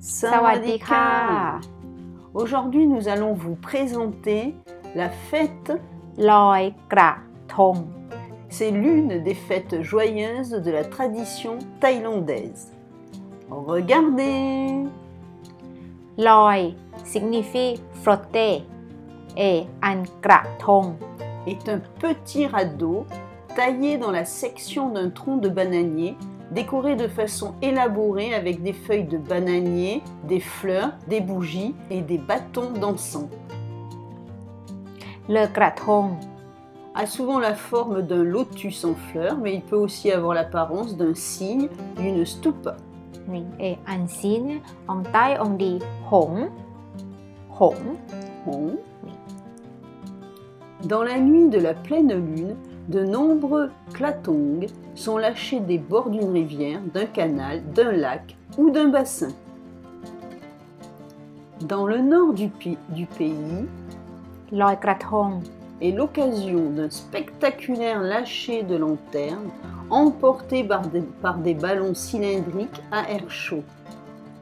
Sawadika. Aujourd'hui, nous allons vous présenter la fête Loi Kra Thong. C'est l'une des fêtes joyeuses de la tradition thaïlandaise. Regardez! Loi signifie frotter et un Kra Thong est un petit radeau taillé dans la section d'un tronc de bananier, décoré de façon élaborée avec des feuilles de bananier, des fleurs, des bougies et des bâtons d'encens. Le Kra Thong a souvent la forme d'un lotus en fleurs, mais il peut aussi avoir l'apparence d'un cygne, d'une stupa. Oui, et un cygne, en Thaï on dit Hong. Hong. Hong. Dans la nuit de la pleine lune, de nombreux klatongs sont lâchés des bords d'une rivière, d'un canal, d'un lac ou d'un bassin. Dans le nord du pays, Loi Kra Thong est l'occasion d'un spectaculaire lâcher de lanternes emportées par des ballons cylindriques à air chaud,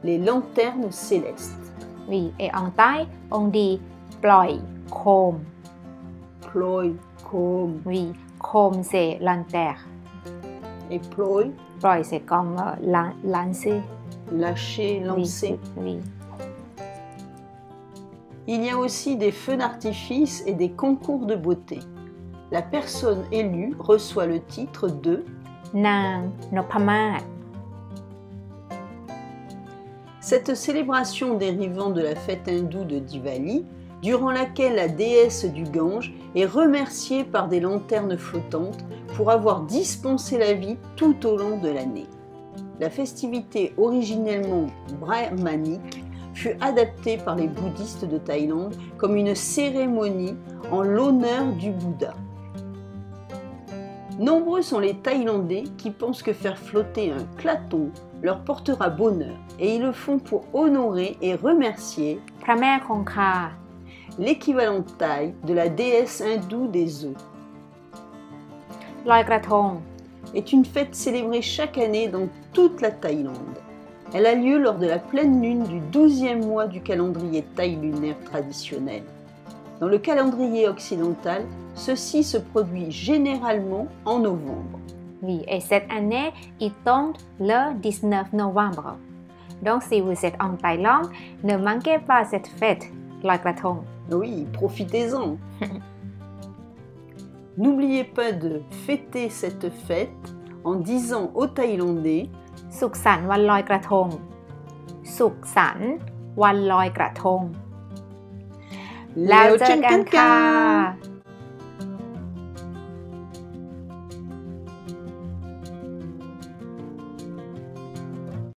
les lanternes célestes. Oui, et en Thaï on dit Ploi Khom. Ploi Khom. Oui, Khom c'est lanterne. Et Ploi? Ploi c'est comme lancer. Lâcher, lancer. Oui. Il y a aussi des feux d'artifice et des concours de beauté. La personne élue reçoit le titre de Nang Nopama. Cette célébration dérivant de la fête hindoue de Diwali, durant laquelle la déesse du Gange est remerciée par des lanternes flottantes pour avoir dispensé la vie tout au long de l'année. La festivité originellement brahmanique fut adaptée par les bouddhistes de Thaïlande comme une cérémonie en l'honneur du Bouddha. Nombreux sont les Thaïlandais qui pensent que faire flotter un klaton leur portera bonheur et ils le font pour honorer et remercier Phra Mè Kong Kha, l'équivalent thaï de la déesse hindoue des eaux. Loi Kra Thong est une fête célébrée chaque année dans toute la Thaïlande. Elle a lieu lors de la pleine lune du 12e mois du calendrier thaï lunaire traditionnel. Dans le calendrier occidental, ceci se produit généralement en novembre. Oui, et cette année, il tombe le 19 novembre. Donc, si vous êtes en Thaïlande, ne manquez pas cette fête, Loi Kra Thong. Oui, profitez-en. N'oubliez pas de fêter cette fête en disant aux Thaïlandais Suk San Wan Loi Kra Thong. Suk San Wan Loi Kra Thong. แล้วเจอกันค่ะ